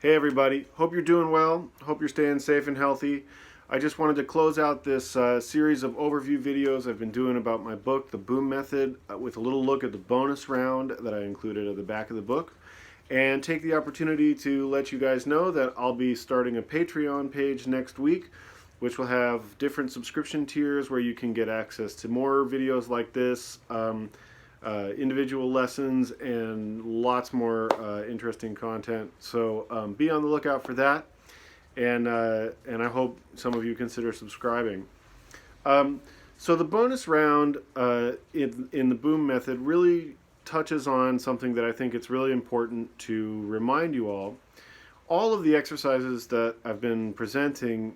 Hey everybody, hope you're doing well. Hope you're staying safe and healthy. I just wanted to close out this series of overview videos I've been doing about my book, The Boom Method, with a little look at the bonus round that I included at the back of the book, and take the opportunity to let you guys know that I'll be starting a Patreon page next week, which will have different subscription tiers where you can get access to more videos like this, individual lessons, and lots more interesting content. So be on the lookout for that, and I hope some of you consider subscribing. So the bonus round in the Boom Method really touches on something that I think it's really important to remind you all. All of the exercises that I've been presenting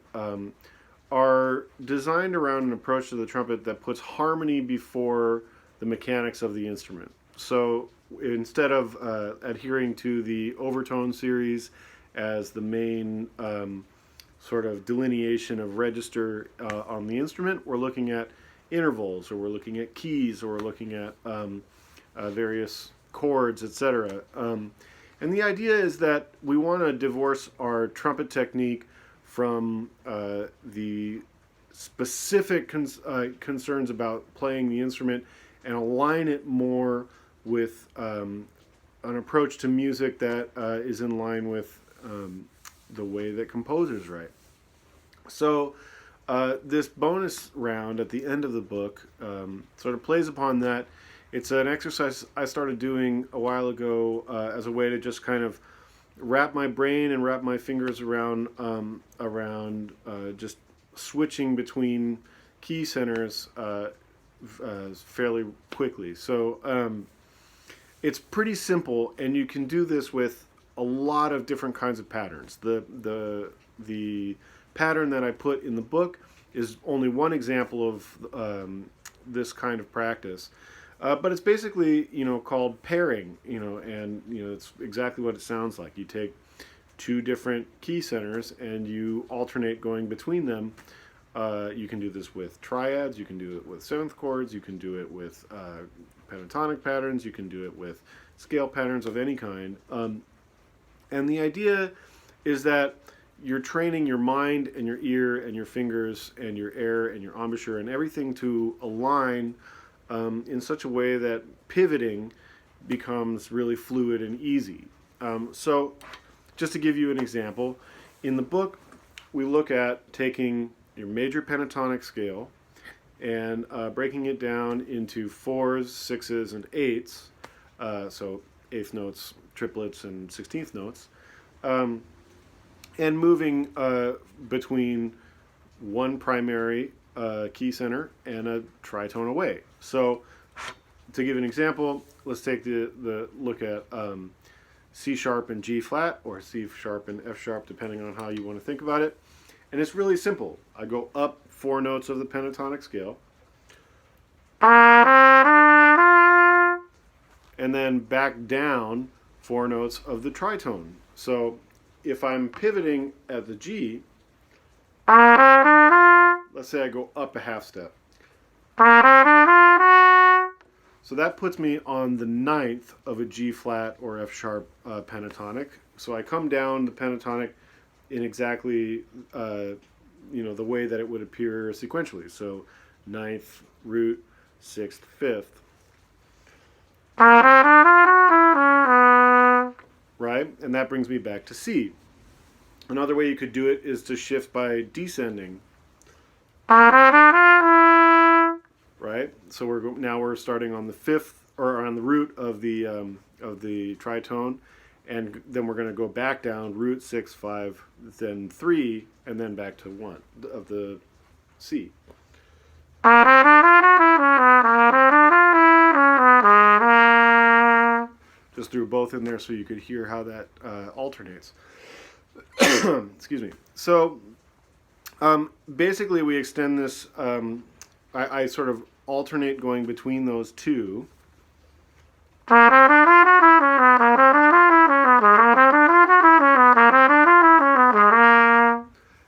are designed around an approach to the trumpet that puts harmony before the mechanics of the instrument. So instead of adhering to the overtone series as the main sort of delineation of register on the instrument, we're looking at intervals, or we're looking at keys, or we're looking at various chords, etc. And the idea is that we want to divorce our trumpet technique from the specific concerns about playing the instrument, and align it more with an approach to music that is in line with the way that composers write. So this bonus round at the end of the book sort of plays upon that. It's an exercise I started doing a while ago as a way to just kind of wrap my brain and wrap my fingers around just switching between key centers fairly quickly. So it's pretty simple, and you can do this with a lot of different kinds of patterns. The pattern that I put in the book is only one example of this kind of practice. But it's basically, called pairing, and it's exactly what it sounds like. You take two different key centers and you alternate going between them. You can do this with triads, you can do it with seventh chords, you can do it with pentatonic patterns, you can do it with scale patterns of any kind. And the idea is that you're training your mind and your ear and your fingers and your air and your embouchure and everything to align in such a way that pivoting becomes really fluid and easy. So just to give you an example, in the book we look at taking your major pentatonic scale and breaking it down into fours, sixes, and eights, so eighth notes, triplets, and 16th notes, and moving between one primary key center and a tritone away. So to give an example, let's take the look at C sharp and G flat, or C sharp and F sharp, depending on how you want to think about it. And it's really simple. I go up four notes of the pentatonic scale, and then back down four notes of the tritone. So if I'm pivoting at the G, let's say I go up a half step. So that puts me on the ninth of a G flat or F sharp pentatonic. So I come down the pentatonic in exactly the way that it would appear sequentially. So ninth, root, sixth, fifth. Right? And that brings me back to C. Another way you could do it is to shift by descending. Right? So we're starting on the fifth, or on the root of the tritone, and then we're going to go back down root, 6, 5, then 3, and then back to 1 of the C. Just threw both in there so you could hear how that alternates. Excuse me. So basically we extend this, I sort of alternate going between those two.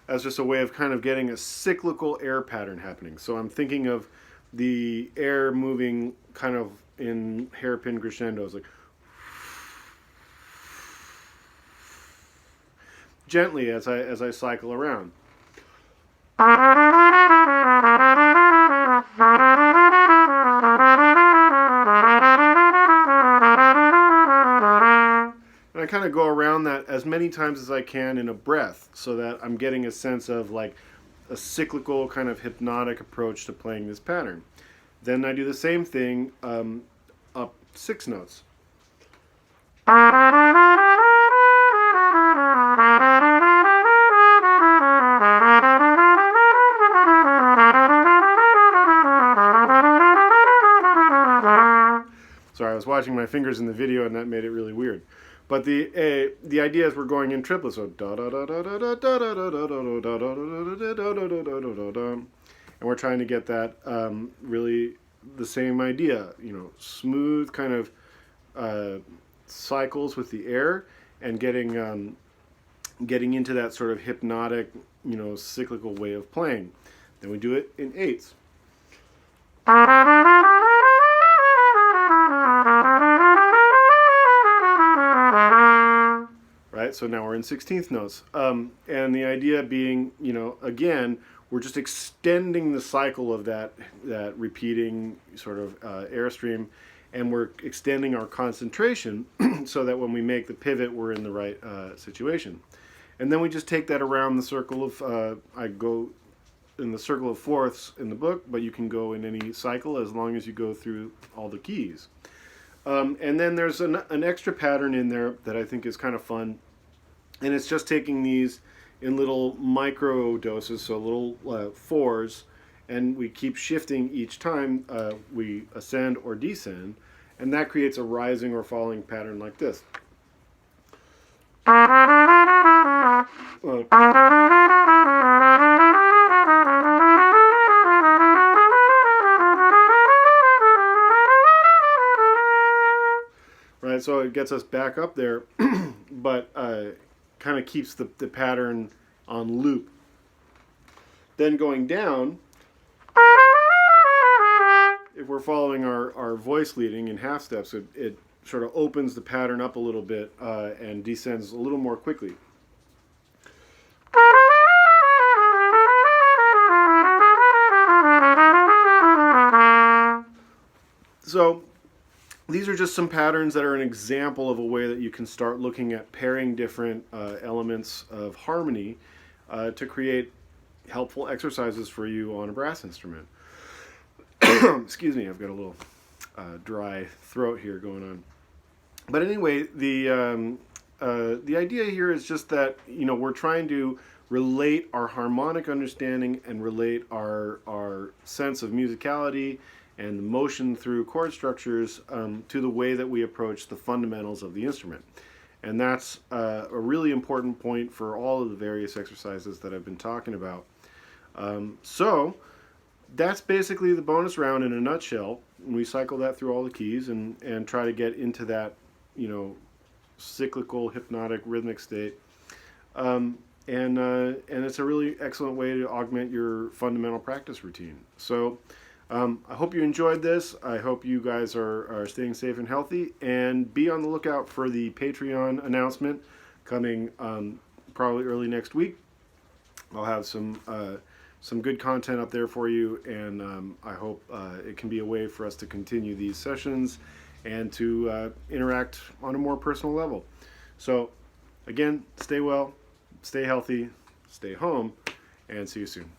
As just a way of kind of getting a cyclical air pattern happening. So I'm thinking of the air moving kind of in hairpin crescendos, like gently as I cycle around. And I kind of go around that as many times as I can in a breath, so that I'm getting a sense of like a cyclical kind of hypnotic approach to playing this pattern. Then I do the same thing up 6 notes. Sorry, I was watching my fingers in the video and that made it really weird. But the idea is we're going in triplets, so da da da da da da da da da da da da da da, and we're trying to get that really the same idea, smooth kind of cycles with the air, and getting into that sort of hypnotic, cyclical way of playing. Then we do it in eighths. Right, so now we're in 16th notes, and the idea being, again, we're just extending the cycle of that repeating sort of airstream, and we're extending our concentration so that when we make the pivot, we're in the right situation. And then we just take that around the circle of, I go in the circle of fourths in the book, but you can go in any cycle as long as you go through all the keys. And then there's an extra pattern in there that I think is kind of fun, and it's just taking these in little micro doses, so little fours, and we keep shifting each time we ascend or descend, and that creates a rising or falling pattern like this. Right, so it gets us back up there, but kind of keeps the pattern on loop. Then going down, if we're following our voice leading in half steps, it sort of opens the pattern up a little bit and descends a little more quickly. So these are just some patterns that are an example of a way that you can start looking at pairing different elements of harmony to create helpful exercises for you on a brass instrument. Excuse me, I've got a little dry throat here going on. But anyway, the idea here is just that we're trying to relate our harmonic understanding and relate our sense of musicality and the motion through chord structures to the way that we approach the fundamentals of the instrument. And that's a really important point for all of the various exercises that I've been talking about. So that's basically the bonus round in a nutshell. We cycle that through all the keys and try to get into that, cyclical, hypnotic, rhythmic state. And it's a really excellent way to augment your fundamental practice routine. So I hope you enjoyed this. I hope you guys are staying safe and healthy, and be on the lookout for the Patreon announcement coming probably early next week. I'll have some good content up there for you, and I hope it can be a way for us to continue these sessions and to interact on a more personal level. So again, stay well, stay healthy, stay home, and see you soon.